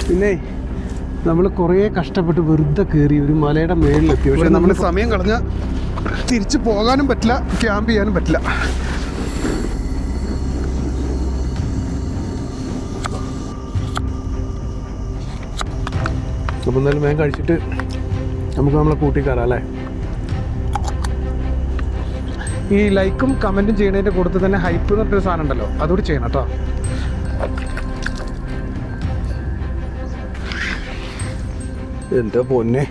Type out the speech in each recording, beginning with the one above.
പിന്നെ നമ്മൾ കുറേ കഷ്ടപ്പെട്ട് വെറുതെ കയറി ഒരു മലയുടെ മേളിലെത്തി. പക്ഷേ നമ്മൾ സമയം കളഞ്ഞാൽ തിരിച്ചു പോകാനും പറ്റില്ല, ക്യാമ്പ് ചെയ്യാനും പറ്റില്ല. അപ്പോൾ എന്തായാലും വേഗം കഴിച്ചിട്ട് നമുക്ക് നമ്മളെ കൂട്ടി കയറാം അല്ലേ. ഈ ലൈക്കും കമൻറ്റും ചെയ്യുന്നതിൻ്റെ കൂട്ടത്തിൽ തന്നെ ഹൈപ്പ് എന്ന് പറഞ്ഞൊരു സാധനം ഉണ്ടല്ലോ, അതുകൂടി ചെയ്യണം കേട്ടോ. എന്താ പൊന്നെ,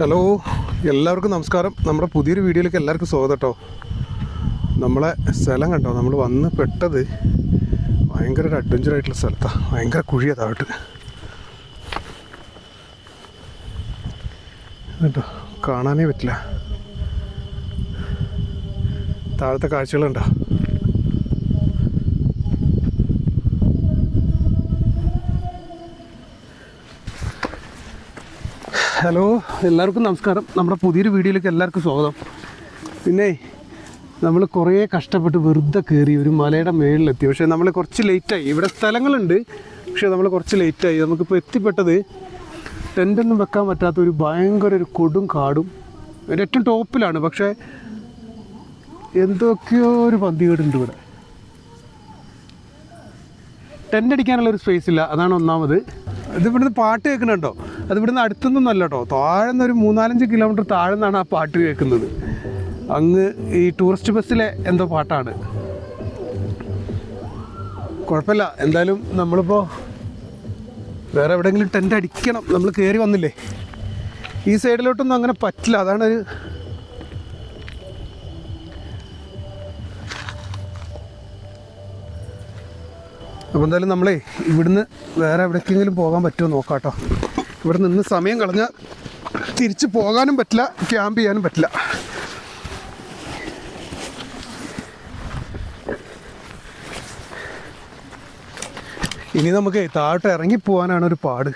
ഹലോ എല്ലാവർക്കും നമസ്കാരം. നമ്മുടെ പുതിയൊരു വീഡിയോയിലേക്ക് എല്ലാവർക്കും സ്വാഗതം കേട്ടോ. നമ്മളെ സ്ഥലം കണ്ടോ, നമ്മൾ വന്ന് പെട്ടത് ഭയങ്കര ഒരു അഡ്വഞ്ചർ ആയിട്ടുള്ള സ്ഥലത്താണ്. ഭയങ്കര കുഴിയാണ് താഴോട്ട് കേട്ടോ, കാണാനേ പറ്റില്ല. താഴത്തെ കാഴ്ചകളുണ്ടോ? ഹലോ എല്ലാവർക്കും നമസ്കാരം. നമ്മുടെ പുതിയൊരു വീഡിയോയിലേക്ക് എല്ലാവർക്കും സ്വാഗതം. പിന്നെ നമ്മൾ കുറേ കഷ്ടപ്പെട്ട് വെറുതെ കയറി ഒരു മലയുടെ മേളിലെത്തി. പക്ഷേ നമ്മൾ കുറച്ച് ലേറ്റായി. ഇവിടെ സ്ഥലങ്ങളുണ്ട്, പക്ഷേ നമ്മൾ കുറച്ച് ലേറ്റായി. നമുക്കിപ്പോൾ എത്തിപ്പെട്ടത് ടെൻ്റൊന്നും വെക്കാൻ പറ്റാത്ത ഒരു ഭയങ്കര ഒരു കൊടും കാടും ഏറ്റവും ടോപ്പിലാണ്. പക്ഷേ എന്തൊക്കെയോ ഒരു പന്തികേടുണ്ട് ഇവിടെ. ടെൻ്റ് അടിക്കാനുള്ളൊരു സ്പേസ് ഇല്ല, അതാണ് ഒന്നാമത്. ഇതിവിടുന്ന് പാട്ട് കേൾക്കുന്നുണ്ടോ? അത് ഇവിടുന്ന് അടുത്തൊന്നും അല്ല കേട്ടോ, താഴെ നിന്ന് ഒരു 3-4 കിലോമീറ്റർ താഴെ നിന്നാണ് ആ പാട്ട് കേൾക്കുന്നത്. അങ്ങ് ഈ ടൂറിസ്റ്റ് ബസ്സിലെ എന്തോ പാട്ടാണ്. കുഴപ്പമില്ല, എന്തായാലും നമ്മളിപ്പോൾ വേറെ എവിടെയെങ്കിലും ടെൻ്റ് അടിക്കണം. നമ്മൾ കയറി വന്നില്ലേ, ഈ സൈഡിലോട്ടൊന്നും അങ്ങനെ പറ്റില്ല. അതാണൊരു അപ്പോൾ എന്തായാലും നമ്മളേ ഇവിടുന്ന് വേറെ എവിടേക്കെങ്കിലും പോകാൻ പറ്റുമോ നോക്കാം കേട്ടോ. ഇവിടെ നിന്ന് സമയം കളഞ്ഞാൽ തിരിച്ച് പോകാനും പറ്റില്ല, ക്യാമ്പ് ചെയ്യാനും പറ്റില്ല. ഇനി നമുക്ക് താഴോട്ട് ഇറങ്ങിപ്പോവാനാണ് ഒരു പാട്.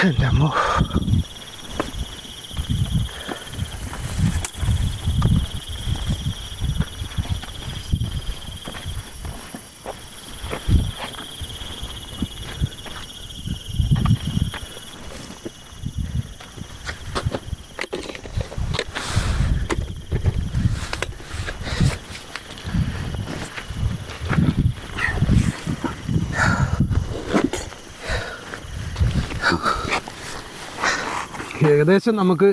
എൻ്റെ അമ്മ. ഏകദേശം നമുക്ക്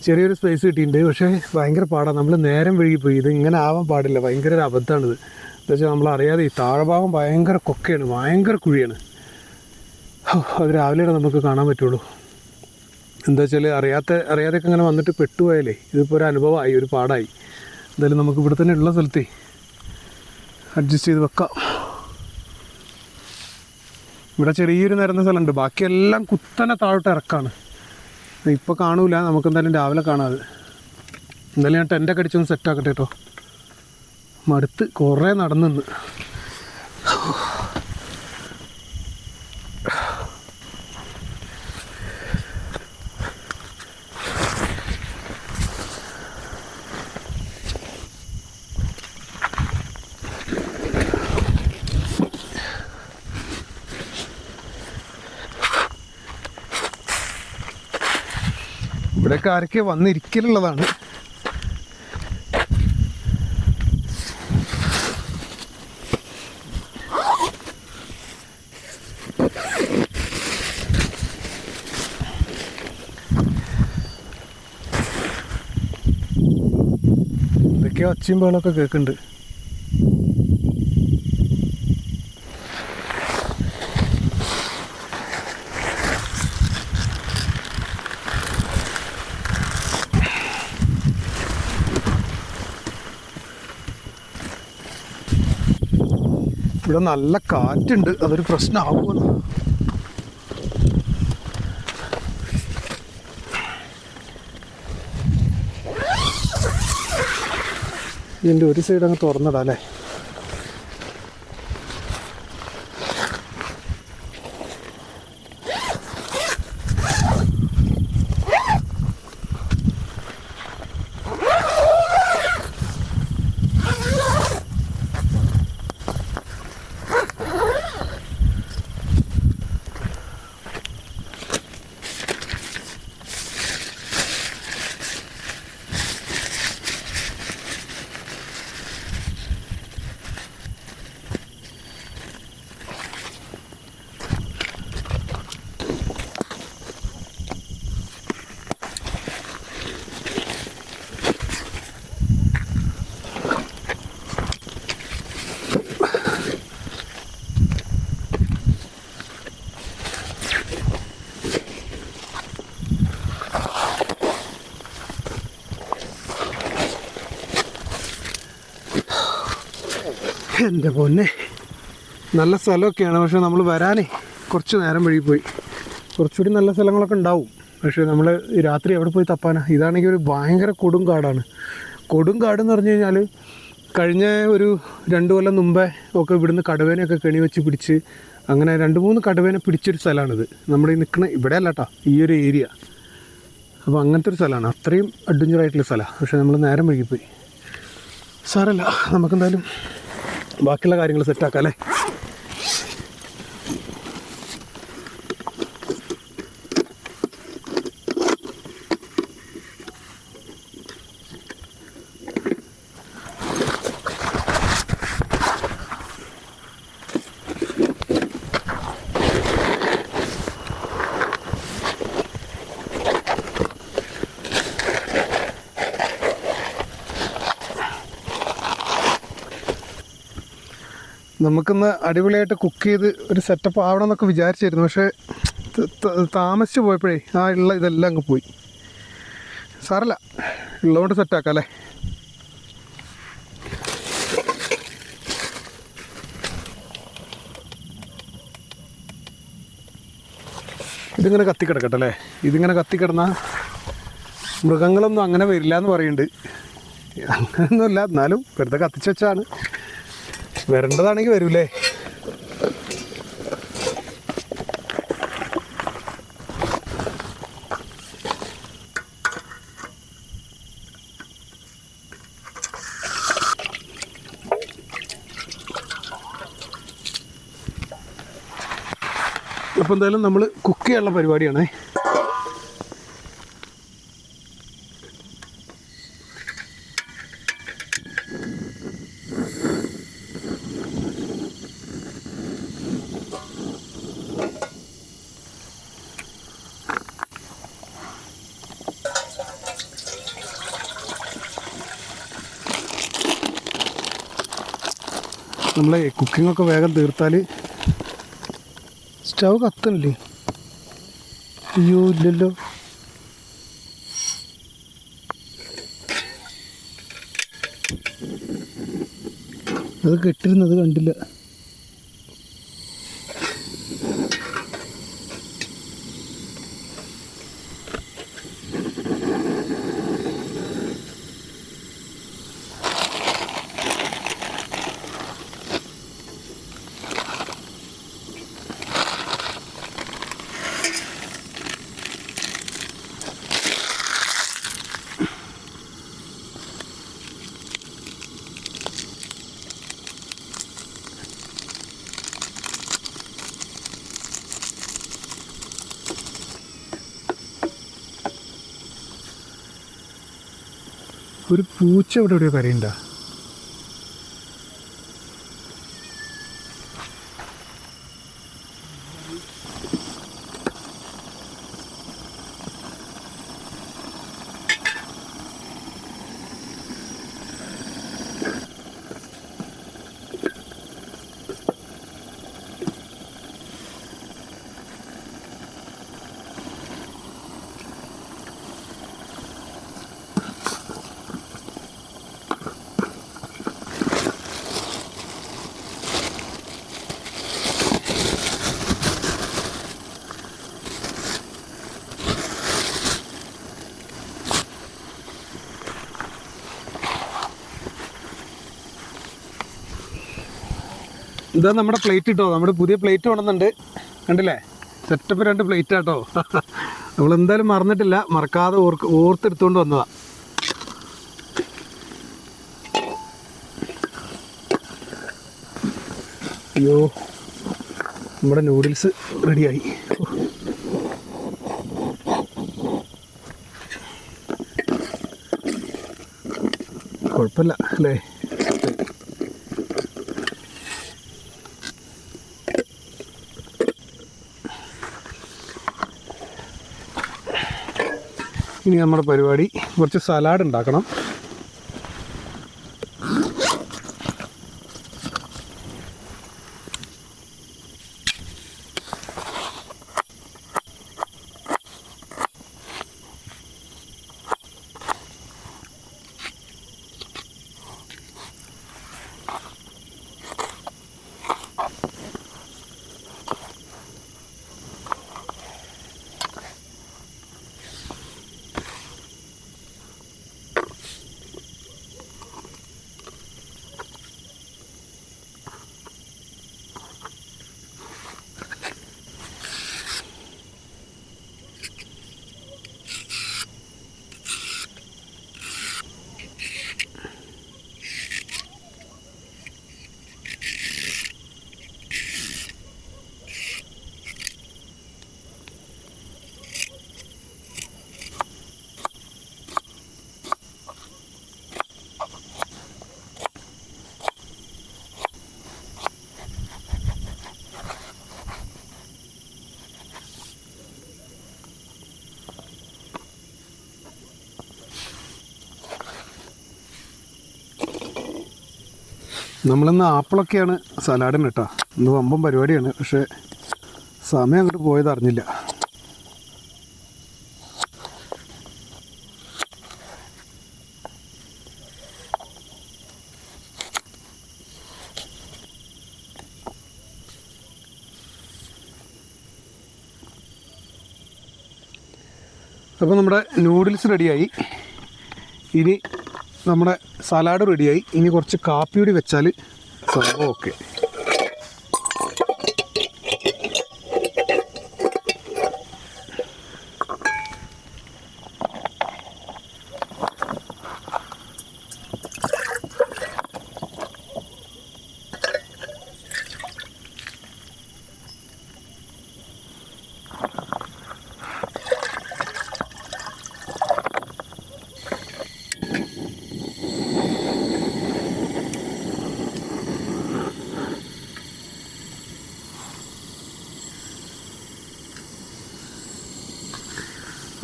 ചെറിയൊരു സ്പേസ് കിട്ടിയിട്ടുണ്ട്. പക്ഷേ ഭയങ്കര പാടാണ്. നമ്മൾ നേരം വഴുകിപ്പോയി. ഇത് ഇങ്ങനെ ആവാൻ പാടില്ല. ഭയങ്കര ഒരു അബദ്ധമാണിത്. എന്താ വെച്ചാൽ നമ്മളറിയാതെ ഈ താഴ്ഭാഗം ഭയങ്കര കൊക്കയാണ്, ഭയങ്കര കുഴിയാണ്. അത് രാവിലെയാണ് നമുക്ക് കാണാൻ പറ്റുള്ളൂ. എന്താ വെച്ചാൽ അറിയാതെയൊക്കെ അങ്ങനെ വന്നിട്ട് പെട്ടുപോയാലേ ഇതിപ്പോൾ ഒരു അനുഭവമായി, ഒരു പാടായി. എന്തായാലും നമുക്ക് ഇവിടെ തന്നെ ഉള്ള സ്ഥലത്തേ അഡ്ജസ്റ്റ് ചെയ്ത് വെക്കാം. ഇവിടെ ചെറിയൊരു നിരന്ന സ്ഥലമുണ്ട്, ബാക്കിയെല്ലാം കുത്തനെ താഴോട്ട് ഇറക്കാണ്. ഇപ്പോൾ കാണൂല, നമുക്ക് എന്തായാലും രാവിലെ കാണാതെ. എന്തായാലും ഞാൻ ടെൻ്റൊക്കെ അടിച്ചൊന്ന് സെറ്റാക്കട്ടെ കേട്ടോ. മടുത്ത് കുറേ നടന്നു. ഇവിടെയൊക്കെ ആരൊക്കെ വന്നിരിക്കലുള്ളതാണ്. ഇതൊക്കെ ഒച്ചയും ബഹളമൊക്കെ കേൾക്കുന്നുണ്ട്. ഇവിടെ നല്ല കാറ്റുണ്ട്, അതൊരു പ്രശ്നമാകുമെന്ന്. ഇതിൻ്റെ ഒരു സൈഡ് അങ്ങ് തുറന്നിടാം അല്ലേ. എൻ്റെ പൊന്നെ, നല്ല സ്ഥലമൊക്കെയാണ്. പക്ഷെ നമ്മൾ വരാനേ കുറച്ച് നേരം വഴിപോയി. കുറച്ചുകൂടി നല്ല സ്ഥലങ്ങളൊക്കെ ഉണ്ടാവും. പക്ഷേ നമ്മൾ രാത്രി എവിടെ പോയി തപ്പാനാ? ഇതാണെങ്കിൽ ഒരു ഭയങ്കര കൊടുങ്കാടാണ്. കൊടുങ്കാടെന്ന് പറഞ്ഞു കഴിഞ്ഞാൽ കഴിഞ്ഞ ഒരു 2 കൊല്ലം മുമ്പേ ഒക്കെ ഇവിടുന്ന് കടുവേനെയൊക്കെ കെണി വെച്ച് പിടിച്ച് അങ്ങനെ 2-3 കടുവേനെ പിടിച്ചൊരു സ്ഥലമാണിത്. നമ്മുടെ ഈ നിൽക്കുന്ന ഇവിടെ അല്ല കേട്ടോ, ഈ ഒരു ഏരിയ. അപ്പോൾ അങ്ങനത്തെ ഒരു സ്ഥലമാണ്, അത്രയും അഡ്വഞ്ചറായിട്ടുള്ള സ്ഥലമാണ്. പക്ഷേ നമ്മൾ നേരം വൈകിപ്പോയി. സാരല്ല, നമുക്കെന്തായാലും ബാക്കിയുള്ള കാര്യങ്ങൾ സെറ്റാക്കാം അല്ലേ. നമുക്കിന്ന് അടിപൊളിയായിട്ട് കുക്ക് ചെയ്ത് ഒരു സെറ്റപ്പ് ആവണം എന്നൊക്കെ വിചാരിച്ചിരുന്നു. പക്ഷേ താമസിച്ച് പോയപ്പോഴേ ഉള്ള ഇതെല്ലാം അങ്ങ് പോയി. സാരല്ല, ഉള്ളതുകൊണ്ട് സെറ്റാക്കാം അല്ലേ. ഇതിങ്ങനെ കത്തിക്കിടക്കട്ടെ അല്ലേ. ഇതിങ്ങനെ കത്തിക്കിടന്നാൽ മൃഗങ്ങളൊന്നും അങ്ങനെ വരില്ല എന്ന് പറയുന്നുണ്ട്. അങ്ങനെയൊന്നുമില്ല, എന്നാലും വെറുതെ കത്തിച്ച് വെച്ചാണ്. വരേണ്ടതാണെങ്കിൽ വരൂലേ. അപ്പോൾ എന്തായാലും നമ്മൾ കുക്ക് ചെയ്യാനുള്ള പരിപാടിയാണേ. നമ്മളെ കുക്കിങ്ങൊക്കെ വേഗം തീർത്താൽ സ്റ്റവ് കത്തണില്ലേ? അയ്യോ ഇല്ലല്ലോ. അത് കെട്ടിരുന്നത് കണ്ടില്ല. ഒരു പൂച്ച ഇവിടെ എവിടെയോ കരയുണ്ടോ? ഇതാ നമ്മുടെ പ്ലേറ്റ് കേട്ടോ. നമ്മുടെ പുതിയ പ്ലേറ്റ് കൊണ്ടുവന്നുണ്ട്, കണ്ടില്ലേ? സെറ്റപ്പ് 2 പ്ലേറ്റ് കേട്ടോ. നമ്മളെന്തായാലും മറന്നിട്ടില്ല, മറക്കാതെ ഓർത്തെടുത്തുകൊണ്ട് വന്നതാ. അയ്യോ, നമ്മുടെ നൂഡിൽസ് റെഡിയായി. കുഴപ്പമില്ല അല്ലേ? ഇനി നമ്മുടെ പരിപാടി കുറച്ച് സലാഡ് ഉണ്ടാക്കണം. നമ്മളിന്ന് ആപ്പിളൊക്കെയാണ് സലാഡിന് കേട്ടോ. ഇന്ന് വമ്പൻ പരിപാടിയാണ്, പക്ഷേ സമയം അങ്ങോട്ട് പോയത് അറിഞ്ഞില്ല. അപ്പോൾ നമ്മുടെ നൂഡിൽസ് റെഡിയായി. ഇനി നമ്മുടെ സലാഡ് റെഡിയായി. ഇനി കുറച്ച് കാപ്പി കൂടി വെച്ചാൽ സംഭവം ഓക്കെ.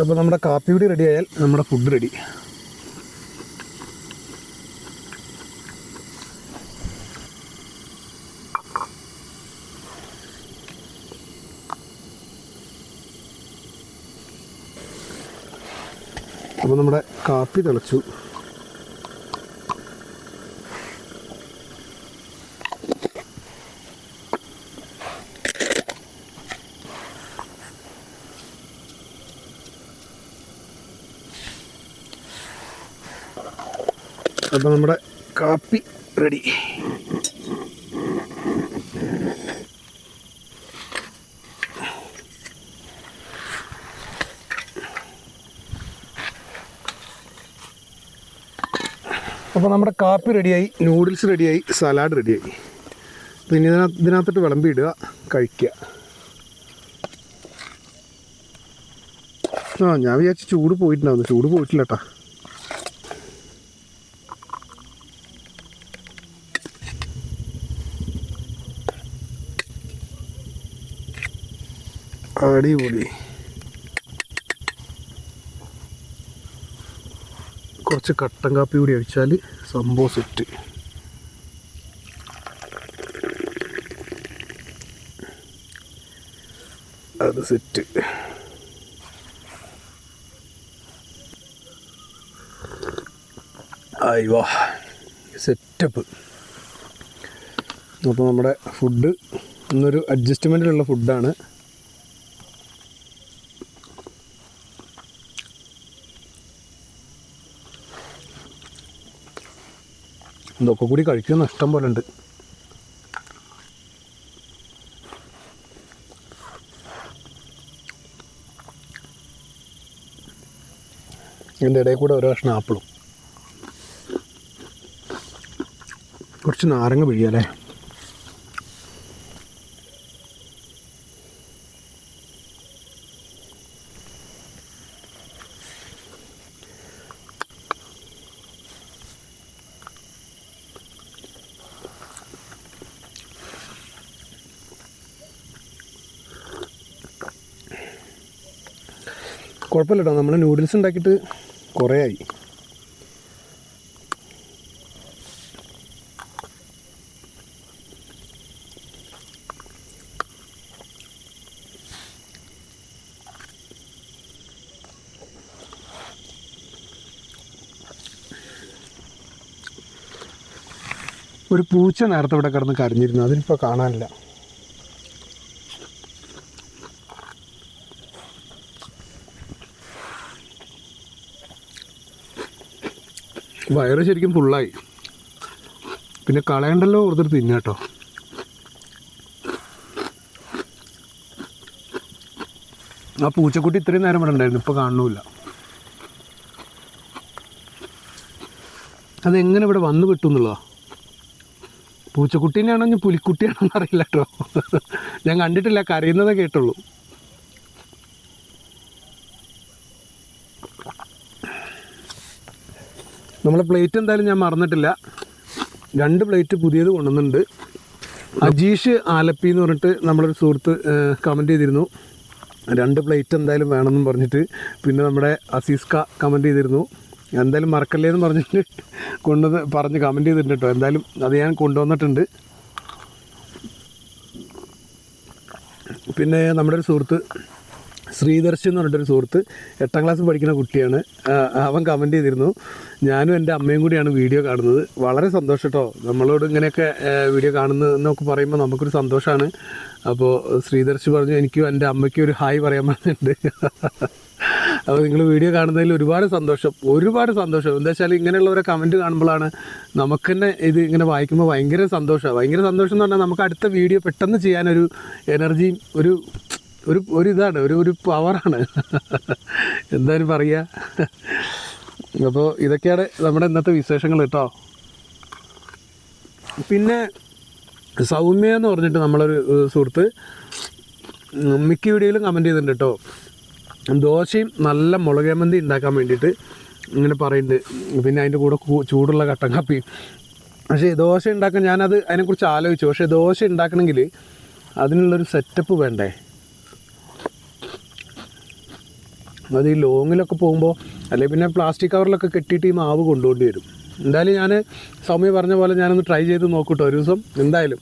അപ്പോൾ നമ്മുടെ കാപ്പി കൂടി റെഡി ആയാൽ നമ്മുടെ ഫുഡ് റെഡി. അപ്പോൾ നമ്മുടെ കാപ്പി തിളച്ചു. അപ്പോൾ നമ്മുടെ കാപ്പി റെഡി. അപ്പോൾ നമ്മുടെ കാപ്പി റെഡിയായി, നൂഡിൽസ് റെഡിയായി, സലാഡ് റെഡിയായി. പിന്നെ ഇതിനകത്തോട്ട് വിളമ്പിയിടുക, കഴിക്കുക. ഞാൻ വിചാരിച്ചു ചൂട് പോയിട്ടുണ്ടാവുന്നു. ചൂട് പോയിട്ടില്ല കേട്ടോ. അടിപൊളി. കുറച്ച് കട്ടൻ കാപ്പി കൂടി ഒഴിച്ചാൽ സംഭവം സെറ്റ്. അത് സെറ്റ്. അയ്യോ സെറ്റപ്പ്. അപ്പോൾ നമ്മുടെ ഫുഡ് ഇന്നൊരു അഡ്ജസ്റ്റ്മെൻറ്റിലുള്ള ഫുഡാണ്. ഇതൊക്കെ കൂടി കഴിക്കുന്ന ഇഷ്ടം പോലെ ഉണ്ട്. ഇതിൻ്റെ ഇടയിൽ കൂടെ ഓരോ കഷ്ണം ആപ്പിളും. കുറച്ച് നാരങ്ങ പിഴിയാലേ. കുഴപ്പമില്ല കേട്ടോ, നമ്മൾ നൂഡിൽസ് ഉണ്ടാക്കിയിട്ട് കുറേ ആയി. ഒരു പൂച്ച നേരത്തെ ഇവിടെ കിടന്ന് കരഞ്ഞിരുന്നു, അതിനിപ്പോൾ കാണാനില്ല. വയറ് ശരിക്കും ഫുള്ളായി. പിന്നെ കളയണ്ടല്ലോ ഓർത്തിട്ട് തിന്നാ കേട്ടോ. ആ പൂച്ചക്കുട്ടി ഇത്രയും നേരം ഇവിടെ ഉണ്ടായിരുന്നു, ഇപ്പോൾ കാണുന്നില്ല. അതെങ്ങനെ ഇവിടെ വന്നു വിട്ടു എന്നുള്ളതാണ്. പൂച്ചക്കുട്ടീനെയാണോ ഞാൻ പുലിക്കുട്ടിയാണോ എന്ന് അറിയില്ല കേട്ടോ. ഞാൻ കണ്ടിട്ടില്ല, കരയുന്നതേ കേട്ടുള്ളൂ. നമ്മളെ പ്ലേറ്റ് എന്തായാലും ഞാൻ മറന്നിട്ടില്ല. 2 പ്ലേറ്റ് പുതിയത് കൊണ്ടുവന്നിട്ടുണ്ട്. അജീഷ് ആലപ്പി എന്ന് പറഞ്ഞിട്ട് നമ്മളൊരു സുഹൃത്ത് കമൻറ്റ് ചെയ്തിരുന്നു 2 പ്ലേറ്റ് എന്തായാലും വേണമെന്നും പറഞ്ഞിട്ട്. പിന്നെ നമ്മുടെ അസീസ്ക കമൻറ്റ് ചെയ്തിരുന്നു എന്തായാലും മറക്കല്ലേ എന്ന് പറഞ്ഞിട്ട് പറഞ്ഞ് കമൻറ്റ് ചെയ്തിട്ടുണ്ട് കേട്ടോ. എന്തായാലും അത് ഞാൻ കൊണ്ടുവന്നിട്ടുണ്ട്. പിന്നെ നമ്മുടെ ഒരു സുഹൃത്ത് ശ്രീദർശൻ എന്ന് പറഞ്ഞിട്ടൊരു സുഹൃത്ത് 8ാം ക്ലാസ് പഠിക്കുന്ന കുട്ടിയാണ്. അവൻ കമൻറ്റ് ചെയ്തിരുന്നു ഞാനും എൻ്റെ അമ്മയും കൂടിയാണ് വീഡിയോ കാണുന്നത്. വളരെ സന്തോഷം കേട്ടോ, നമ്മളോട് ഇങ്ങനെയൊക്കെ വീഡിയോ കാണുന്നതെന്നൊക്കെ പറയുമ്പോൾ നമുക്കൊരു സന്തോഷമാണ്. അപ്പോൾ ശ്രീദർശ് പറഞ്ഞു എനിക്കും എൻ്റെ അമ്മയ്ക്കും ഒരു ഹായ് പറയാൻ പറഞ്ഞിട്ടുണ്ട്. അപ്പോൾ നിങ്ങൾ വീഡിയോ കാണുന്നതിൽ ഒരുപാട് സന്തോഷം. എന്താ വെച്ചാൽ ഇങ്ങനെയുള്ളവരെ കമൻറ്റ് കാണുമ്പോഴാണ് നമുക്ക് തന്നെ ഇത് ഇങ്ങനെ വായിക്കുമ്പോൾ ഭയങ്കര സന്തോഷമാണ്. എന്ന് പറഞ്ഞാൽ നമുക്ക് അടുത്ത വീഡിയോ പെട്ടെന്ന് ചെയ്യാനൊരു എനർജിയും ഒരു ഇതാണ്, ഒരു പവറാണ്. എന്തായാലും പറയുക. അപ്പോൾ ഇതൊക്കെയാണ് നമ്മുടെ ഇന്നത്തെ വിശേഷങ്ങൾ കേട്ടോ. പിന്നെ സൗമ്യ എന്ന് പറഞ്ഞിട്ട് നമ്മളൊരു സുഹൃത്ത് മിക്ക വീഡിയോയിലും കമൻറ്റ് ചെയ്തിട്ടുണ്ട് കേട്ടോ. ദോശയും നല്ല മുളകേമന്തി ഉണ്ടാക്കാൻ വേണ്ടിയിട്ട് ഇങ്ങനെ പറയുന്നുണ്ട്. പിന്നെ അതിൻ്റെ കൂടെ ചൂടുള്ള കട്ടൻ കാപ്പിയും. പക്ഷേ ദോശ ഉണ്ടാക്കാൻ അതിനെക്കുറിച്ച് ആലോചിച്ചു. പക്ഷേ ദോശ ഉണ്ടാക്കണമെങ്കിൽ അതിനുള്ളൊരു സെറ്റപ്പ് വേണ്ടേ. അത് ഈ ലോങ്ങിലൊക്കെ പോകുമ്പോൾ അല്ലെങ്കിൽ പിന്നെ പ്ലാസ്റ്റിക് കവറിലൊക്കെ കെട്ടിയിട്ട് ഈ മാവ് കൊണ്ടുപോകേണ്ടി വരും. എന്തായാലും ഞാൻ സൗമ്യ പറഞ്ഞ പോലെ ഞാനൊന്ന് ട്രൈ ചെയ്ത് നോക്കൂട്ടോ ഒരു ദിവസം എന്തായാലും.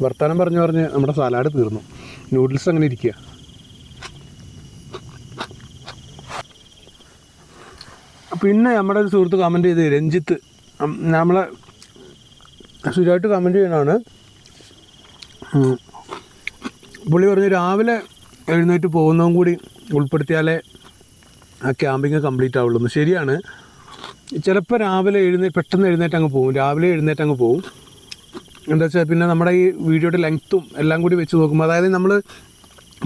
വർത്തമാനം പറഞ്ഞ് നമ്മുടെ സലാഡ് തീർന്നു. നൂഡിൽസ് അങ്ങനെ ഇരിക്കുക. പിന്നെ നമ്മുടെ ഒരു സുഹൃത്ത് കമൻറ്റ് ചെയ്ത് രഞ്ജിത്ത് നമ്മളെ ശരിയായിട്ട് കമൻറ്റ് ചെയ്യുന്നതാണ്. പുള്ളി പറഞ്ഞ് രാവിലെ എഴുന്നേറ്റ് പോകുന്നതും കൂടി ഉൾപ്പെടുത്തിയാലേ ആ ക്യാമ്പിങ് കംപ്ലീറ്റ് ആവുള്ളൂ. ശരിയാണ്. ചിലപ്പോൾ രാവിലെ പെട്ടെന്ന് എഴുന്നേറ്റ് അങ്ങ് പോകും. രാവിലെ എഴുന്നേറ്റ് അങ്ങ് പോകും. എന്താ വെച്ചാൽ പിന്നെ നമ്മുടെ ഈ വീഡിയോയുടെ ലെങ്ത്തും എല്ലാം കൂടി വെച്ച് നോക്കുമ്പോൾ, അതായത് നമ്മൾ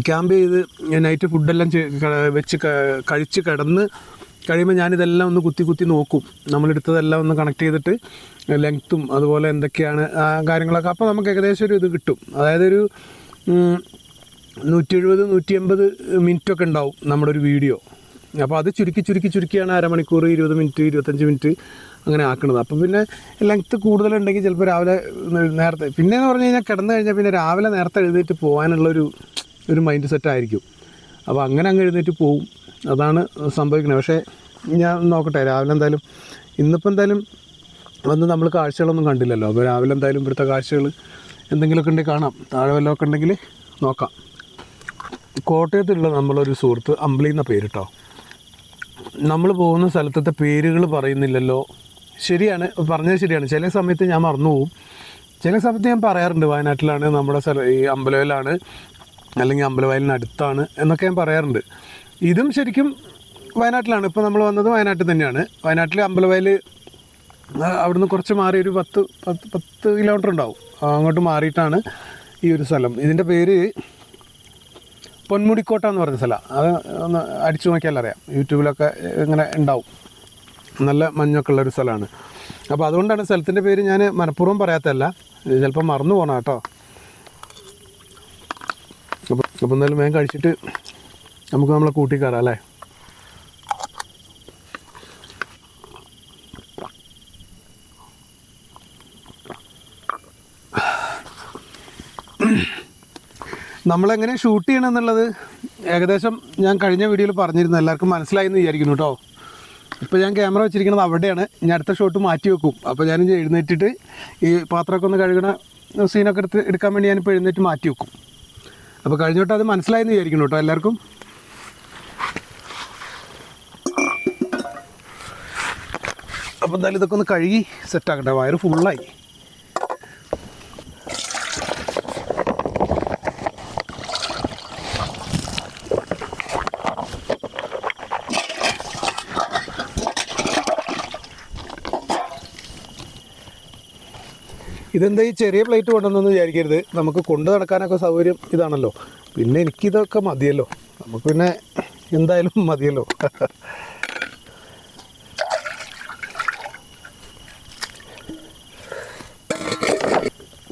ക്യാമ്പ് ചെയ്ത് നൈറ്റ് ഫുഡെല്ലാം വെച്ച് കഴിച്ച് കിടന്ന് കഴിയുമ്പോൾ ഞാനിതെല്ലാം ഒന്ന് കുത്തി നോക്കും. നമ്മളെടുത്തതെല്ലാം ഒന്ന് കണക്ട് ചെയ്തിട്ട് ലെങ്ത്തും അതുപോലെ എന്തൊക്കെയാണ് കാര്യങ്ങളൊക്കെ. അപ്പോൾ നമുക്ക് ഏകദേശം ഒരു ഇത് കിട്ടും. അതായത് ഒരു 170-180 മിനിറ്റൊക്കെ ഉണ്ടാവും നമ്മുടെ ഒരു വീഡിയോ. അപ്പോൾ അത് ചുരുക്കിയാണ് അരമണിക്കൂർ, 20 മിനിറ്റ്, 25 മിനിറ്റ് അങ്ങനെ ആക്കുന്നത്. അപ്പോൾ പിന്നെ ലെങ്ത്ത് കൂടുതലുണ്ടെങ്കിൽ ചിലപ്പോൾ രാവിലെ നേരത്തെ, പിന്നെയെന്ന് പറഞ്ഞു കഴിഞ്ഞാൽ കിടന്നു കഴിഞ്ഞാൽ പിന്നെ രാവിലെ നേരത്തെ എഴുന്നേറ്റ് പോകാനുള്ളൊരു മൈൻഡ് സെറ്റ് ആയിരിക്കും. അപ്പോൾ അങ്ങനെ അങ്ങ് എഴുന്നേറ്റ് പോവും. അതാണ് സംഭവിക്കുന്നത്. പക്ഷേ ഞാൻ നോക്കട്ടെ, രാവിലെ എന്തായാലും ഇന്നിപ്പോൾ എന്തായാലും വന്ന് നമ്മൾ കാഴ്ചകളൊന്നും കണ്ടില്ലല്ലോ. അപ്പോൾ രാവിലെ എന്തായാലും ഇവിടുത്തെ കാഴ്ചകൾ എന്തെങ്കിലുമൊക്കെ ഉണ്ടെങ്കിൽ കാണാം. താഴെ വല്ലതൊക്കെ ഉണ്ടെങ്കിൽ നോക്കാം. കോട്ടയത്തുള്ള നമ്മളൊരു സുഹൃത്ത്, അമ്പിളി എന്ന പേര് കേട്ടോ. നമ്മൾ പോകുന്ന സ്ഥലത്തെ പേരുകൾ പറയുന്നില്ലല്ലോ. ശരിയാണ്, പറഞ്ഞത് ശരിയാണ്. ചില സമയത്ത് ഞാൻ മറന്നു പോവും. ചില സമയത്ത് ഞാൻ പറയാറുണ്ട് വയനാട്ടിലാണ്, നമ്മുടെ ഈ അമ്പലവയലാണ്, അല്ലെങ്കിൽ അമ്പലവയലിനടുത്താണ് എന്നൊക്കെ ഞാൻ പറയാറുണ്ട്. ഇതും ശരിക്കും വയനാട്ടിലാണ്. ഇപ്പോൾ നമ്മൾ വന്നത് വയനാട്ടിൽ തന്നെയാണ്. വയനാട്ടിൽ അമ്പലവയൽ അവിടുന്ന് കുറച്ച് മാറി ഒരു 10 കിലോമീറ്റർ ഉണ്ടാവും. അങ്ങോട്ട് മാറിയിട്ടാണ് ഈ ഒരു സ്ഥലം. ഇതിൻ്റെ പേര് പൊന്മുടിക്കോട്ട എന്ന് പറഞ്ഞ സ്ഥലം. അത് ഒന്ന് അടിച്ചു നോക്കിയാൽ അറിയാം. യൂട്യൂബിലൊക്കെ ഇങ്ങനെ ഉണ്ടാവും. നല്ല മഞ്ഞൊക്കെ ഉള്ളൊരു സ്ഥലമാണ്. അപ്പോൾ അതുകൊണ്ടാണ് സ്ഥലത്തിൻ്റെ പേര് ഞാൻ മനഃപൂർവ്വം പറയാത്തതല്ല, ചിലപ്പോൾ മറന്നു പോകണം കേട്ടോ. അപ്പോൾ എന്തായാലും വേഗം കഴിച്ചിട്ട് നമുക്ക് നമ്മളെ കൂട്ടിക്കയറാം അല്ലേ. നമ്മളെങ്ങനെ ഷൂട്ട് ചെയ്യണം എന്നുള്ളത് ഏകദേശം ഞാൻ കഴിഞ്ഞ വീഡിയോയിൽ പറഞ്ഞിരുന്നു. എല്ലാവർക്കും മനസ്സിലായി എന്ന് വിചാരിക്കുന്നു കേട്ടോ. ഇപ്പോൾ ഞാൻ ക്യാമറ വെച്ചിരിക്കുന്നത് അവിടെയാണ്. ഞാൻ അടുത്ത ഷോട്ട് മാറ്റി വെക്കും. അപ്പോൾ ഞാൻ എഴുന്നേറ്റിട്ട് ഈ പാത്രമൊക്കെ ഒന്ന് കഴുകണ സീനൊക്കെ എടുക്കാൻ വേണ്ടി ഞാനിപ്പോൾ എഴുന്നേറ്റ് മാറ്റി വെക്കും. അപ്പോൾ കഴിഞ്ഞോട്ട് അത് മനസ്സിലായി എന്ന് വിചാരിക്കുന്നു കേട്ടോ എല്ലാവർക്കും. അപ്പോൾ എന്തായാലും ഇതൊക്കെ ഒന്ന് കഴുകി സെറ്റാക്കട്ടെ. വയറ് ഫുള്ളായി. ഇതെന്താ ഈ ചെറിയ പ്ലേറ്റ് കൊണ്ടുവന്നെന്ന് വിചാരിക്കരുത്. നമുക്ക് കൊണ്ടു നടക്കാനൊക്കെ സൗകര്യം ഇതാണല്ലോ. പിന്നെ എനിക്കിതൊക്കെ മതിയല്ലോ. നമുക്ക് പിന്നെ എന്തായാലും മതിയല്ലോ.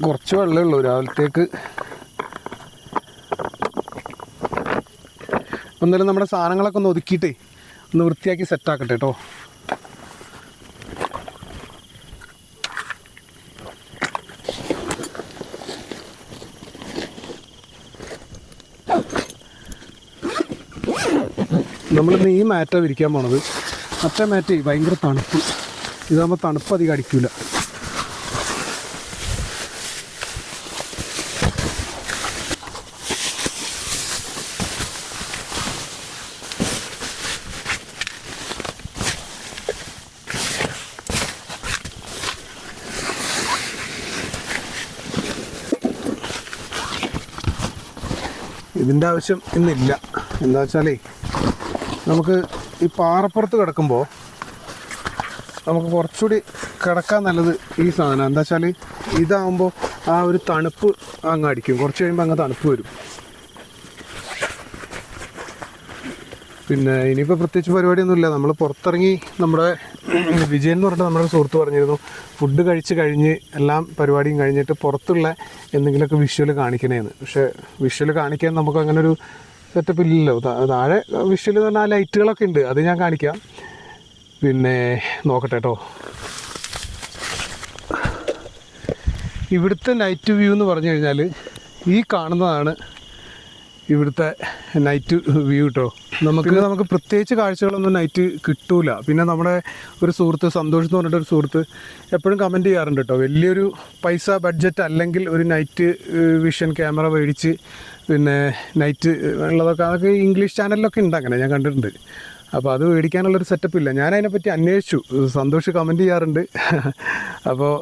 കുറച്ച് വെള്ളമേ ഉള്ളൂ രാവിലത്തേക്ക്. എന്തായാലും നമ്മുടെ സാധനങ്ങളൊക്കെ ഒന്ന് ഒതുക്കിയിട്ടേ ഒന്ന് വൃത്തിയാക്കി സെറ്റാക്കട്ടെ കേട്ടോ. നമ്മളിന്ന് ഈ മാറ്റാണ് വിരിക്കാൻ പോണത്. മറ്റേ മാറ്റേ ഭയങ്കര തണുപ്പ്. ഇതാകുമ്പോൾ തണുപ്പ് അധികം അടിക്കില്ല. ഇതിൻ്റെ ആവശ്യം ഇന്നില്ല. എന്താ വെച്ചാലേ നമുക്ക് ഈ പാറപ്പുറത്ത് കിടക്കുമ്പോൾ നമുക്ക് കുറച്ചുകൂടി കിടക്കാൻ നല്ലത് ഈ സാധനം. എന്താ വെച്ചാൽ ഇതാകുമ്പോൾ ആ ഒരു തണുപ്പ് അങ്ങ് അടിക്കും. കുറച്ച് കഴിയുമ്പോൾ അങ്ങ് തണുപ്പ് വരും. പിന്നെ ഇനിയിപ്പോൾ പ്രത്യേകിച്ച് പരിപാടിയൊന്നുമില്ല. നമ്മൾ പുറത്തിറങ്ങി നമ്മുടെ വിജയൻ എന്ന് പറഞ്ഞിട്ട് നമ്മുടെ സുഹൃത്ത് പറഞ്ഞിരുന്നു, ഫുഡ് കഴിച്ച് കഴിഞ്ഞ് എല്ലാം പരിപാടിയും കഴിഞ്ഞിട്ട് പുറത്തുള്ള എന്തെങ്കിലുമൊക്കെ വിഷ്വൽ കാണിക്കണേന്ന്. പക്ഷേ വിഷ്വൽ കാണിക്കാൻ നമുക്ക് അങ്ങനെ ഒരു സെറ്റപ്പ് ഇല്ലല്ലോ. താഴെ വിഷ്വൽ എന്ന് പറഞ്ഞാൽ ലൈറ്റുകളൊക്കെ ഉണ്ട്, അത് ഞാൻ കാണിക്കാം. പിന്നെ നോക്കട്ടെ കേട്ടോ. ഇവിടുത്തെ നൈറ്റ് വ്യൂ എന്ന് പറഞ്ഞു കഴിഞ്ഞാൽ ഈ കാണുന്നതാണ് ഇവിടുത്തെ നൈറ്റ് വ്യൂ കേട്ടോ. നമുക്ക് പ്രത്യേകിച്ച് കാഴ്ചകളൊന്നും നൈറ്റ് കിട്ടൂല. പിന്നെ നമ്മുടെ ഒരു സുഹൃത്ത് സന്തോഷ് എന്ന് പറഞ്ഞിട്ടൊരു സുഹൃത്ത് എപ്പോഴും കമൻറ്റ് ചെയ്യാറുണ്ട് കേട്ടോ, വലിയൊരു പൈസ ബഡ്ജറ്റ് അല്ലെങ്കിൽ ഒരു നൈറ്റ് വിഷൻ ക്യാമറ മേടിച്ച് പിന്നെ നൈറ്റ് അതൊക്കെ ഇംഗ്ലീഷ് ചാനലിലൊക്കെ ഉണ്ട്, അങ്ങനെ ഞാൻ കണ്ടിട്ടുണ്ട്. അപ്പോൾ അത് മേടിക്കാനുള്ളൊരു സെറ്റപ്പ് ഇല്ല. ഞാൻ അതിനെപ്പറ്റി അന്വേഷിച്ചു, സന്തോഷ് കമൻറ്റ് ചെയ്യാറുണ്ട്. അപ്പോൾ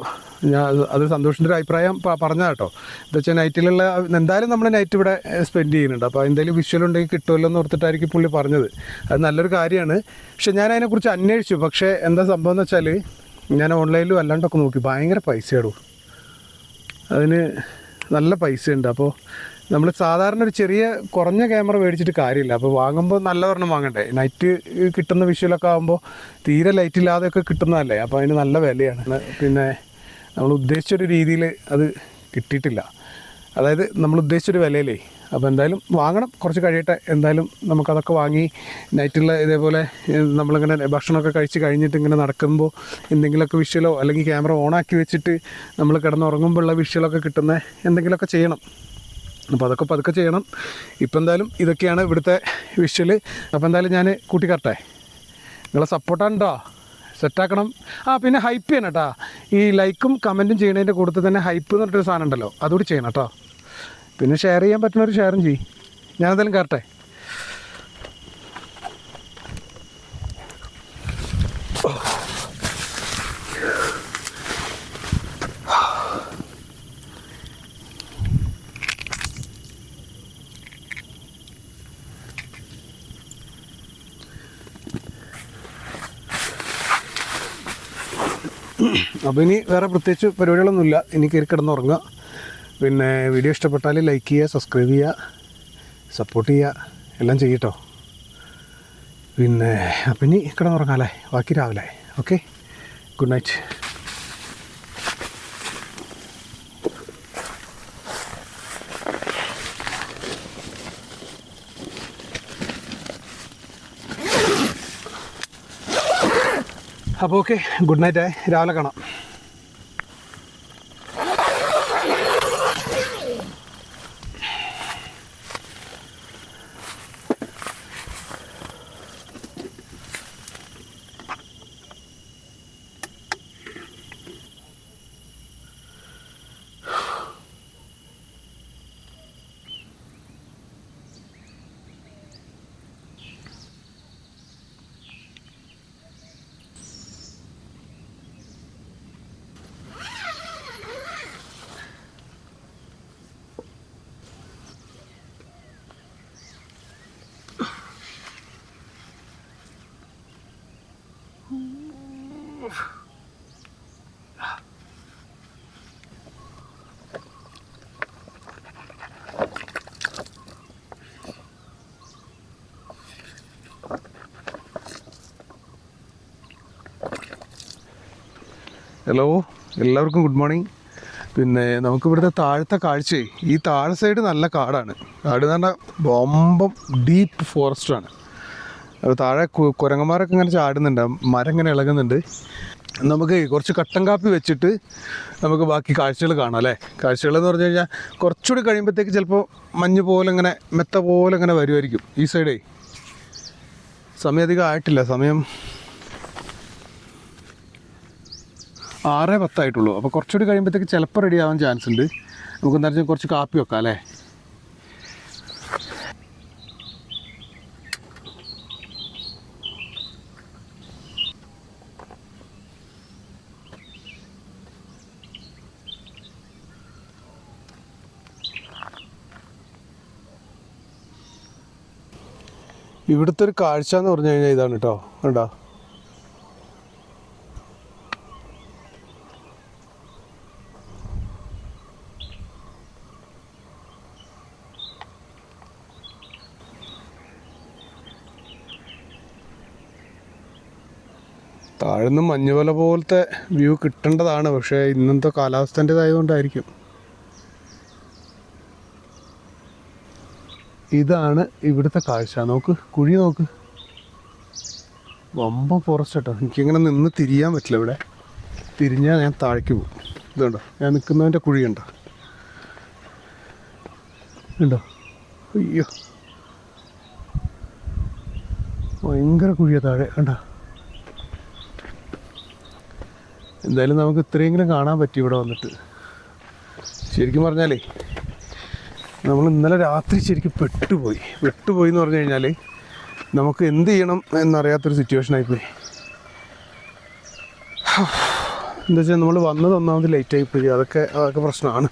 അത് സന്തോഷിൻ്റെ ഒരു അഭിപ്രായം പറഞ്ഞാൽ കേട്ടോ. എന്താ വെച്ചാൽ നൈറ്റിലുള്ള എന്തായാലും നമ്മൾ നൈറ്റ് ഇവിടെ സ്പെൻഡ് ചെയ്യുന്നുണ്ട്, അപ്പോൾ എന്തെങ്കിലും വിഷ്വൽ ഉണ്ടെങ്കിൽ കിട്ടുമല്ലോ എന്ന് ഓർത്തിട്ടായിരിക്കും പുള്ളി പറഞ്ഞത്. അത് നല്ലൊരു കാര്യമാണ്. പക്ഷെ ഞാൻ അതിനെക്കുറിച്ച് അന്വേഷിച്ചു. പക്ഷേ എന്താ സംഭവം എന്ന് വെച്ചാൽ ഞാൻ ഓൺലൈനിലും അല്ലാണ്ടൊക്കെ നോക്കി, ഭയങ്കര പൈസയാടോ, അതിന് നല്ല പൈസയുണ്ട്. അപ്പോൾ നമ്മൾ സാധാരണ ഒരു ചെറിയ കുറഞ്ഞ ക്യാമറ മേടിച്ചിട്ട് കാര്യമില്ല. അപ്പോൾ വാങ്ങുമ്പോൾ നല്ല ഒരെണ്ണം വാങ്ങണ്ടേ. നൈറ്റ് കിട്ടുന്ന വിഷ്വലൊക്കെ ആകുമ്പോൾ തീരെ ലൈറ്റ് ഇല്ലാതെയൊക്കെ കിട്ടുന്നതല്ലേ, അപ്പോൾ അതിന് നല്ല വിലയാണ്. പിന്നെ നമ്മൾ ഉദ്ദേശിച്ചൊരു രീതിയിൽ അത് കിട്ടിയിട്ടില്ല, അതായത് നമ്മൾ ഉദ്ദേശിച്ചൊരു വിലയിലേ. അപ്പോൾ എന്തായാലും വാങ്ങണം, കുറച്ച് കഴിയട്ടെ. എന്തായാലും നമുക്കതൊക്കെ വാങ്ങി നൈറ്റുള്ള ഇതേപോലെ നമ്മളിങ്ങനെ ഭക്ഷണമൊക്കെ കഴിച്ച് കഴിഞ്ഞിട്ട് ഇങ്ങനെ നടക്കുമ്പോൾ എന്തെങ്കിലുമൊക്കെ വിഷ്വലോ അല്ലെങ്കിൽ ക്യാമറ ഓണാക്കി വെച്ചിട്ട് നമ്മൾ കിടന്നുറങ്ങുമ്പോഴുള്ള വിഷ്വലൊക്കെ കിട്ടുന്ന എന്തെങ്കിലുമൊക്കെ ചെയ്യണം. അപ്പോൾ അതൊക്കെ പതുക്കെ ചെയ്യണം. ഇപ്പം എന്തായാലും ഇതൊക്കെയാണ് ഇവിടുത്തെ വിഷ്വൽ. അപ്പോൾ എന്തായാലും ഞാൻ കൂട്ടിക്കറട്ടെ, നിങ്ങളെ സപ്പോർട്ടാണ്ടോ, സെറ്റാക്കണം. പിന്നെ ഹൈപ്പ് ചെയ്യണം കേട്ടോ. ഈ ലൈക്കും കമൻറ്റും ചെയ്യണതിൻ്റെ കൂട്ടത്തിൽ തന്നെ ഹൈപ്പ് എന്ന് പറഞ്ഞിട്ടൊരു സാധനം ഉണ്ടല്ലോ, അതുകൂടി ചെയ്യണം കേട്ടോ. പിന്നെ ഷെയർ ചെയ്യാൻ പറ്റുന്നവർ ഷെയറും ചെയ്യും. ഞാനെന്തായാലും കറട്ടെ. അപ്പോൾ ഇനി വേറെ പ്രത്യേകിച്ച് പരിപാടികളൊന്നുമില്ല. ഇനി കയറി കിടന്നുറങ്ങുക. പിന്നെ വീഡിയോ ഇഷ്ടപ്പെട്ടാൽ ലൈക്ക് ചെയ്യുക, സബ്സ്ക്രൈബ് ചെയ്യുക, സപ്പോർട്ട് ചെയ്യുക, എല്ലാം ചെയ്യട്ടോ. പിന്നെ അപ്പം ഇനി കിടന്നുറങ്ങാം അല്ലേ, ബാക്കി രാവിലെ. Okay, good night. അപ്പോൾ ഓക്കെ, ഗുഡ് നൈറ്റ്. രാവിലെ കാണാം. ഹലോ, എല്ലാവർക്കും ഗുഡ് മോർണിംഗ്. പിന്നെ നമുക്കിവിടുത്തെ താഴത്തെ കാഴ്ചയെ, ഈ താഴെ സൈഡ് നല്ല കാടാണ്. കാട് എന്ന് പറഞ്ഞാൽ ബൊമ്പം ഡീപ്പ് ഫോറസ്റ്റാണ്. അപ്പോൾ താഴെ കുരങ്ങന്മാരൊക്കെ ഇങ്ങനെ ചാടുന്നുണ്ട്, മരം ഇങ്ങനെ ഇളകുന്നുണ്ട്. നമുക്ക് കുറച്ച് കട്ടൻ കാപ്പി വെച്ചിട്ട് നമുക്ക് ബാക്കി കാഴ്ചകൾ കാണാം അല്ലേ. കാഴ്ചകളെന്ന് പറഞ്ഞു കഴിഞ്ഞാൽ കുറച്ചുകൂടി കഴിയുമ്പോഴത്തേക്ക് ചിലപ്പോൾ മഞ്ഞ് പോലെ ഇങ്ങനെ മെത്ത പോലെ ഇങ്ങനെ വരുമായിരിക്കും ഈ സൈഡേ. സമയം അധികം ആയിട്ടില്ല, സമയം 6:10 അപ്പോൾ കുറച്ചുകൂടി കഴിയുമ്പോഴത്തേക്ക് ചിലപ്പോൾ റെഡി ആവാൻ ചാൻസ് ഉണ്ട്. നമുക്ക് എന്താ വെച്ചാൽ കുറച്ച് കാപ്പി വെക്കാം അല്ലേ. ഇവിടുത്തെ ഒരു കാഴ്ച എന്ന് പറഞ്ഞു കഴിഞ്ഞാൽ ഇതാണ് കേട്ടോ, കണ്ടോ. താഴ്ന്ന് മഞ്ഞുമല പോലത്തെ വ്യൂ കിട്ടേണ്ടതാണ്, പക്ഷേ ഇന്നത്തെ കാലാവസ്ഥൻ്റെതായതുകൊണ്ടായിരിക്കും. ഇതാണ് ഇവിടുത്തെ കാഴ്ച. നോക്ക്, കുഴി നോക്ക്, വമ്പം ഫോറസ്റ്റ് കേട്ടോ. എനിക്കിങ്ങനെ നിന്ന് തിരിയാൻ പറ്റില്ല. ഇവിടെ തിരിഞ്ഞാൽ ഞാൻ താഴേക്ക് പോകും. ഇതുണ്ടോ, ഞാൻ നിൽക്കുന്നതിൻ്റെ കുഴി ഉണ്ടോ, അയ്യോ, ഭയങ്കര കുഴിയ താഴെ കണ്ട. എന്തായാലും നമുക്ക് ഇത്രയെങ്കിലും കാണാൻ പറ്റി ഇവിടെ വന്നിട്ട്. ശരിക്കും പറഞ്ഞാലേ നമ്മൾ ഇന്നലെ രാത്രി ശരിക്കും പെട്ടുപോയി എന്ന് പറഞ്ഞു കഴിഞ്ഞാൽ നമുക്ക് എന്ത് ചെയ്യണം എന്നറിയാത്തൊരു സിറ്റുവേഷനായിപ്പോയി. എന്താ വെച്ചാൽ നമ്മൾ വന്നത് ഒന്നാമത് ലേറ്റായിപ്പോയി. അതൊക്കെ പ്രശ്നമാണ്.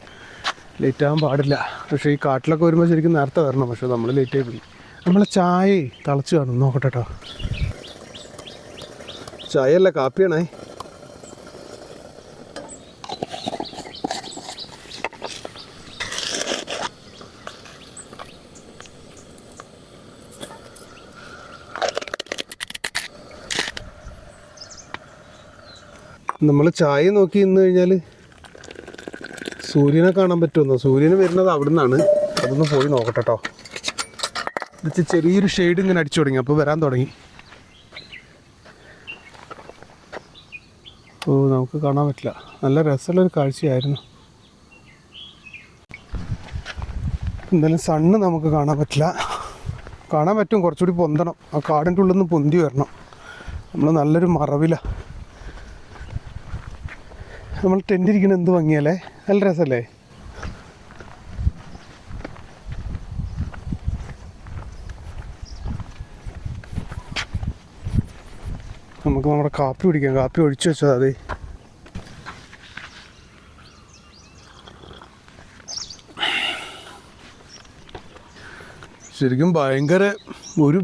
ലേറ്റ് ആകാൻ പാടില്ല. പക്ഷേ ഈ കാട്ടിലൊക്കെ വരുമ്പോൾ ശരിക്കും നേരത്തെ വരണം. പക്ഷേ നമ്മൾ ലേറ്റായിപ്പോയി. നമ്മളെ ചായ തിളച്ച് കാണും. നോക്കട്ടെ കേട്ടോ. ചായ അല്ല, കാപ്പിയാണേ. നമ്മൾ ചായ നോക്കി നിന്ന് കഴിഞ്ഞാൽ സൂര്യനെ കാണാൻ പറ്റുമെന്നോ? സൂര്യന് വരുന്നത് അവിടെ നിന്നാണ്. അതൊന്ന് പോയി നോക്കട്ടെ കേട്ടോ. എന്നുവെച്ചാൽ ചെറിയൊരു ഷെയ്ഡ് ഇങ്ങനെ അടിച്ചു തുടങ്ങി. അപ്പോൾ വരാൻ തുടങ്ങി. ഓ, നമുക്ക് കാണാൻ പറ്റില്ല. നല്ല രസമുള്ളൊരു കാഴ്ചയായിരുന്നു. എന്തായാലും സണ്ണ് നമുക്ക് കാണാൻ പറ്റില്ല. കാണാൻ പറ്റും, കുറച്ചുകൂടി പൊന്തണം. ആ കാടിൻ്റെ ഉള്ളിൽ നിന്ന് പൊന്തി വരണം. നമ്മൾ നല്ലൊരു മറവിലാണ്. നമ്മൾ ടെൻ്റ് ഇരിക്കുന്നത് എന്ത് ഭംഗിയല്ലേ, നല്ല രസമല്ലേ? നമുക്ക് നമ്മുടെ കാപ്പി കുടിക്കാം. കാപ്പി ഒഴിച്ചു വെച്ചോ. അതെ, ശരിക്കും ഭയങ്കര ഒരു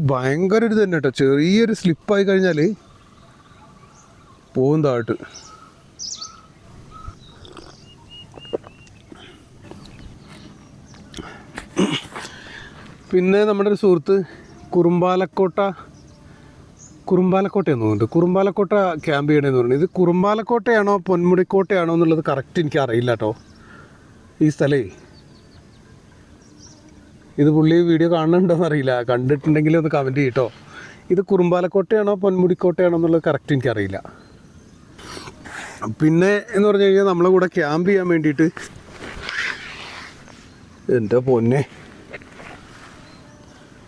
ഇത് തന്നെ കേട്ടോ. ചെറിയൊരു സ്ലിപ്പായി കഴിഞ്ഞാൽ പോകും താഴോട്ട്. പിന്നെ നമ്മുടെ ഒരു സുഹൃത്ത് കുറുമ്പാലക്കോട്ടയെന്ന് തോന്നുന്നുണ്ട്. കുറുമ്പാലക്കോട്ട ക്യാമ്പ് ചെയ്യണമെന്ന് പറഞ്ഞു. ഇത് കുറുമ്പാലക്കോട്ടയാണോ പൊന്മുടിക്കോട്ടയാണോ എന്നുള്ളത് കറക്റ്റ് എനിക്ക് അറിയില്ല കേട്ടോ. ഈ സ്ഥലേ ഇത് പുള്ളി വീഡിയോ കാണുന്നുണ്ടോയെന്ന് അറിയില്ല. കണ്ടിട്ടുണ്ടെങ്കിൽ ഒന്ന് കമൻറ്റ് ചെയ്യട്ടോ. ഇത് കുറുമ്പാലക്കോട്ടയാണോ പൊന്മുടിക്കോട്ടയാണോ എന്നുള്ളത് കറക്റ്റ് എനിക്കറിയില്ല. പിന്നെ എന്ന് പറഞ്ഞു കഴിഞ്ഞാൽ നമ്മളെ കൂടെ ക്യാമ്പ് ചെയ്യാൻ വേണ്ടിയിട്ട്, എൻ്റെ പൊന്നെ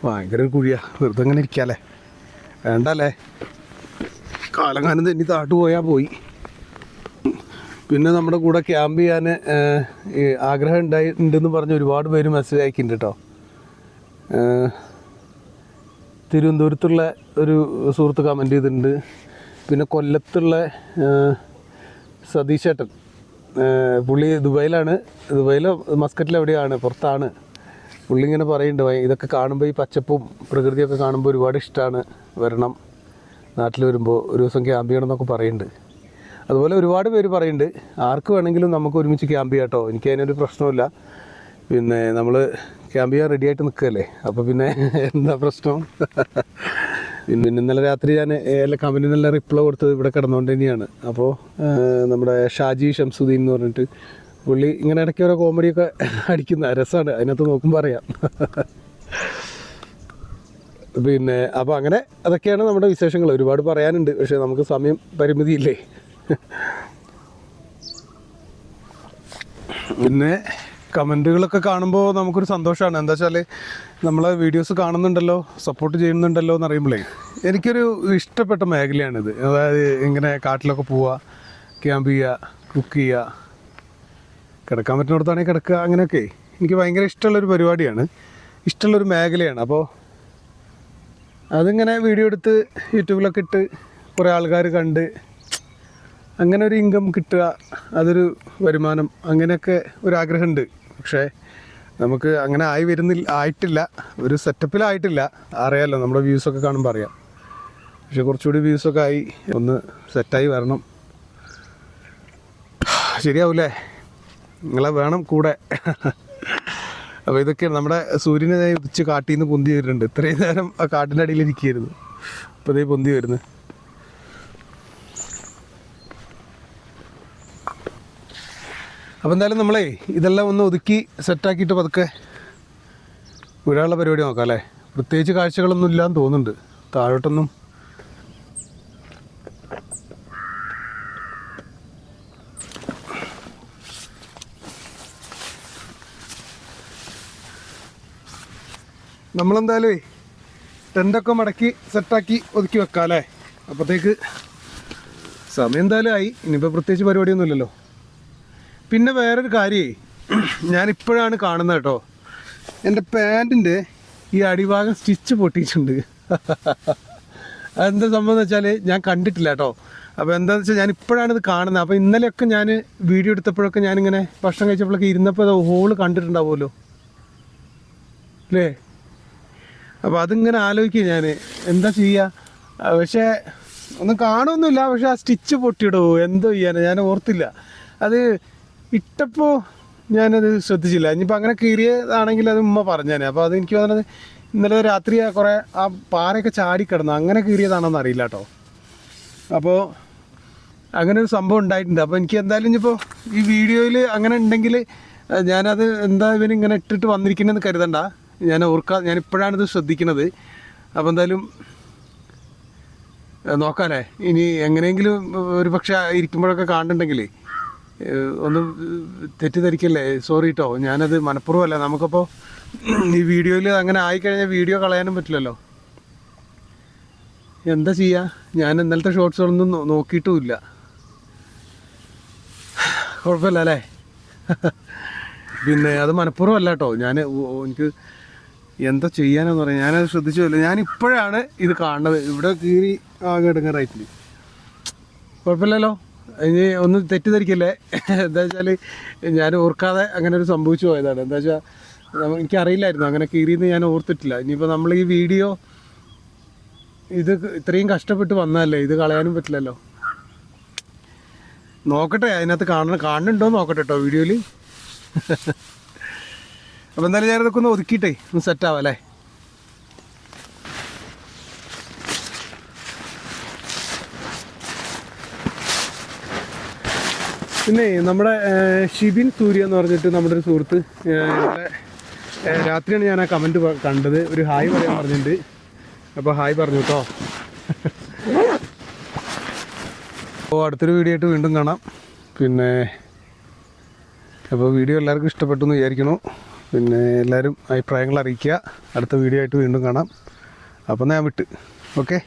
ഭയങ്കര കുഴിയാ. വെറുതെ ഇങ്ങനെ ഇരിക്കാല്ലേ, വേണ്ടല്ലേ. കാലങ്ങാനം തന്നെ താട്ട് പോയാൽ പോയി. പിന്നെ നമ്മുടെ കൂടെ ക്യാമ്പ് ചെയ്യാൻ ആഗ്രഹം ഉണ്ടെന്ന് പറഞ്ഞ് ഒരുപാട് പേര് മെസ്സേജ് അയക്കുന്നുണ്ട് കേട്ടോ. തിരുവനന്തപുരത്തുള്ള ഒരു സുഹൃത്ത് കമൻറ്റ് ചെയ്തിട്ടുണ്ട്. പിന്നെ കൊല്ലത്തുള്ള സതീശേട്ടൻ, പുള്ളി ദുബായിലാണ്. മസ്കറ്റിലെവിടെയാണ്, പുറത്താണ്. പുള്ളി ഇങ്ങനെ പറയുന്നുണ്ട്, ഇതൊക്കെ കാണുമ്പോൾ ഈ പച്ചപ്പും പ്രകൃതിയൊക്കെ കാണുമ്പോൾ ഒരുപാട് ഇഷ്ടമാണ്, വരണം, നാട്ടിൽ വരുമ്പോൾ ഒരു ദിവസം ക്യാമ്പ് ചെയ്യണം എന്നൊക്കെ പറയുന്നുണ്ട്. അതുപോലെ ഒരുപാട് പേര് പറയുന്നുണ്ട് ആർക്ക് വേണമെങ്കിലും നമുക്ക് ഒരുമിച്ച് ക്യാമ്പ് ചെയ്യാം കേട്ടോ. എനിക്ക് അതിനൊരു പ്രശ്നമില്ല. പിന്നെ നമ്മൾ ക്യാമ്പ് ചെയ്യാൻ റെഡി ആയിട്ട് നിൽക്കുകയല്ലേ, അപ്പോൾ പിന്നെ എന്താ പ്രശ്നം? പിന്നെ ഇന്നലെ രാത്രി ഞാൻ എല്ലാ കമൻറ്റിനെല്ലാം റിപ്ലൈ കൊടുത്തത് ഇവിടെ കിടന്നുകൊണ്ട് തന്നെയാണ്. അപ്പോൾ നമ്മുടെ ഷാജി ഷംസുദ്ദീൻ എന്ന് പറഞ്ഞിട്ട് പുള്ളി ഇങ്ങനെ ഇടയ്ക്ക് ഓരോ കോമഡിയൊക്കെ അടിക്കുന്ന രസമാണ്. അതിനകത്ത് നോക്കുമ്പോൾ അറിയാം. പിന്നെ അപ്പോൾ അങ്ങനെ അതൊക്കെയാണ് നമ്മുടെ വിശേഷങ്ങൾ. ഒരുപാട് പറയാനുണ്ട്, പക്ഷേ നമുക്ക് സമയം പരിമിതിയില്ലേ. പിന്നെ കമൻറ്റുകളൊക്കെ കാണുമ്പോൾ നമുക്കൊരു സന്തോഷമാണ്. എന്താ വെച്ചാൽ നമ്മളെ വീഡിയോസ് കാണുന്നുണ്ടല്ലോ, സപ്പോർട്ട് ചെയ്യുന്നുണ്ടല്ലോ എന്നറിയുമ്പോഴേ എനിക്കൊരു ഇഷ്ടപ്പെട്ട മേഖലയാണിത്. അതായത് ഇങ്ങനെ കാട്ടിലൊക്കെ പോവുക, ക്യാമ്പ് ചെയ്യുക, കുക്ക് ചെയ്യുക, കിടക്കാൻ പറ്റുന്നിടത്താണെങ്കിൽ കിടക്കുക, അങ്ങനെയൊക്കെ എനിക്ക് ഭയങ്കര ഇഷ്ടമുള്ളൊരു പരിപാടിയാണ്, ഇഷ്ടമുള്ളൊരു മേഖലയാണ്. അപ്പോൾ അതിങ്ങനെ വീഡിയോ എടുത്ത് യൂട്യൂബിലൊക്കെ ഇട്ട് കുറേ ആൾക്കാർ കണ്ട് അങ്ങനെ ഒരു ഇൻകം കിട്ടുക, അതൊരു വരുമാനം, അങ്ങനെയൊക്കെ ഒരാഗ്രഹമുണ്ട്. പക്ഷേ നമുക്ക് അങ്ങനെ ആയിട്ടില്ല, ഒരു സെറ്റപ്പിലായിട്ടില്ല. അറിയാമല്ലോ, നമ്മുടെ വ്യൂസൊക്കെ കാണുമ്പോൾ അറിയാം. പക്ഷെ കുറച്ചുകൂടി വ്യൂസൊക്കെ ആയി ഒന്ന് സെറ്റായി വരണം. ശരിയാവൂലേ? നിങ്ങളെ വേണം കൂടെ. അപ്പോൾ ഇതൊക്കെയാണ് നമ്മുടെ സൂര്യനെ ഉദിച്ച് കാട്ടിൽ നിന്ന് പൊന്തി വരുന്നുണ്ട്. ഇത്രയും നേരം ആ കാട്ടിൻ്റെ അടിയിൽ ഇരിക്കുകയായിരുന്നു, ഇപ്പോൾ ഇതേ പൊന്തി വരുന്നു. അപ്പോൾ എന്തായാലും നമ്മളേ ഇതെല്ലാം ഒന്ന് ഒതുക്കി സെറ്റാക്കിയിട്ട് പതുക്കെ വീഴാനുള്ള പരിപാടി നോക്കാം അല്ലേ. പ്രത്യേകിച്ച് കാഴ്ചകളൊന്നും ഇല്ലാന്ന് തോന്നുന്നുണ്ട് താഴോട്ടൊന്നും. നമ്മളെന്തായാലും ടെൻ്റൊക്കെ മടക്കി സെറ്റാക്കി ഒതുക്കി വെക്കാം അല്ലേ. അപ്പോഴത്തേക്ക് സമയം എന്തായാലും ആയി. ഇനിയിപ്പോൾ പ്രത്യേകിച്ച് പരിപാടിയൊന്നുമില്ലല്ലോ. പിന്നെ വേറൊരു കാര്യമേ, ഞാനിപ്പോഴാണ് കാണുന്നത് കേട്ടോ, എൻ്റെ പാൻറ്റിൻ്റെ ഈ അടിഭാഗം സ്റ്റിച്ച് പൊട്ടിയിട്ടുണ്ട്. അതെന്താ സംഭവം എന്ന് വെച്ചാൽ ഞാൻ കണ്ടിട്ടില്ല കേട്ടോ. അപ്പോൾ എന്താണെന്ന് വെച്ചാൽ ഞാൻ ഇപ്പോഴാണ് ഇത് കാണുന്നത്. അപ്പോൾ ഇന്നലെയൊക്കെ ഞാൻ വീഡിയോ എടുത്തപ്പോഴൊക്കെ ഞാനിങ്ങനെ ഭക്ഷണം കഴിച്ചപ്പോഴൊക്കെ ഇരുന്നപ്പോൾ അത് ഹോള് കണ്ടിട്ടുണ്ടാവുമല്ലോ അല്ലേ. അപ്പോൾ അതിങ്ങനെ ആലോചിക്കുക ഞാൻ എന്താ ചെയ്യുക. പക്ഷേ ഒന്നും കാണുമൊന്നുമില്ല. പക്ഷെ ആ സ്റ്റിച്ച് പൊട്ടിയിടോ എന്തോ ചെയ്യാനാണ്, ഞാൻ ഓർത്തില്ല. അത് ഇട്ടപ്പോൾ ഞാനത് ശ്രദ്ധിച്ചില്ല. ഇനിയിപ്പോൾ അങ്ങനെ കീറിയതാണെങ്കിൽ അത് ഉമ്മ പറഞ്ഞേനെ. അപ്പോൾ അത് എനിക്ക് തോന്നുന്നത് ഇന്നലെ രാത്രി കുറേ ആ പാറയൊക്കെ ചാടിക്കിടന്നു, അങ്ങനെ കീറിയതാണോന്ന് അറിയില്ല കേട്ടോ. അപ്പോൾ അങ്ങനെ ഒരു സംഭവം ഉണ്ടായിട്ടുണ്ട്. അപ്പോൾ എനിക്ക് എന്തായാലും ഇനിയിപ്പോൾ ഈ വീഡിയോയിൽ അങ്ങനെ ഉണ്ടെങ്കിൽ ഞാനത് എന്താ ഇവനിങ്ങനെ ഇട്ടിട്ട് വന്നിരിക്കണമെന്ന് കരുതണ്ട. ഞാൻ ഇപ്പോഴാണിത് ശ്രദ്ധിക്കുന്നത്. അപ്പോൾ എന്തായാലും നോക്കാമല്ലേ. ഇനി എങ്ങനെയെങ്കിലും ഒരു പക്ഷേ ഇരിക്കുമ്പോഴൊക്കെ കാണുന്നുണ്ടെങ്കിൽ ഒന്നും തെറ്റിദ്ധരിക്കല്ലേ, സോറി കേട്ടോ. ഞാനത് മനഃപൂർവ്വമല്ല. നമുക്കപ്പോൾ ഈ വീഡിയോയിൽ അങ്ങനെ ആയിക്കഴിഞ്ഞാൽ വീഡിയോ കളയാനും പറ്റില്ലല്ലോ. എന്താ ചെയ്യുക, ഞാൻ ഇന്നലത്തെ ഷോർട്സുകളൊന്നും നോക്കിയിട്ടുമില്ല. കുഴപ്പമില്ല അല്ലേ. പിന്നെ അത് മനഃപൂർവ്വമല്ല കേട്ടോ. എനിക്ക് എന്താ ചെയ്യാനെന്ന് പറയാം, ഞാനത് ശ്രദ്ധിച്ചില്ല. ഞാനിപ്പോഴാണ് ഇത് കാണുന്നത്. ഇവിടെ കീറി ആകെ എടുങ്ങാറായിട്ടില്ല. കുഴപ്പമില്ലല്ലോ, ഇനി ഒന്നും തെറ്റിദ്ധരിക്കല്ലേ. എന്താ വെച്ചാൽ ഞാൻ ഓർക്കാതെ അങ്ങനെ ഒരു സംഭവിച്ചു പോയതാണ്. എന്താ വെച്ചാൽ എനിക്കറിയില്ലായിരുന്നു അങ്ങനെ കീറിയെന്ന്, ഞാൻ ഓർത്തിട്ടില്ല. ഇനിയിപ്പോൾ നമ്മൾ ഈ വീഡിയോ ഇത് ഇത്രയും കഷ്ടപ്പെട്ട് വന്നതല്ലേ, ഇത് കളയാനും പറ്റില്ലല്ലോ. നോക്കട്ടെ, അതിനകത്ത് കാണുന്നുണ്ടോ നോക്കട്ടെ കേട്ടോ വീഡിയോയിൽ. അപ്പോൾ എന്തായാലും ഞാനിതൊക്കെ ഒന്ന് ഒതുക്കിയിട്ടേ ഒന്ന് സെറ്റാവാം അല്ലേ. പിന്നെ നമ്മുടെ ഷിബിൻ സൂര്യ എന്ന് പറഞ്ഞിട്ട് നമ്മുടെ ഒരു സുഹൃത്ത് ഇന്നലെ രാത്രിയാണ് ഞാൻ ആ കമൻറ്റ് കണ്ടത്. ഒരു ഹായ് പറയാൻ പറഞ്ഞിട്ടുണ്ട്. അപ്പോൾ ഹായ് പറഞ്ഞു കേട്ടോ. അപ്പോൾ അടുത്തൊരു വീഡിയോ ആയിട്ട് വീണ്ടും കാണാം. പിന്നെ അപ്പോൾ വീഡിയോ എല്ലാവർക്കും ഇഷ്ടപ്പെട്ടു എന്ന് വിചാരിക്കണു. പിന്നെ എല്ലാവരും അഭിപ്രായങ്ങൾ അറിയിക്കുക. അടുത്ത വീഡിയോ ആയിട്ട് വീണ്ടും കാണാം. അപ്പോൾ ഞാൻ വിട്ട് ഓക്കെ.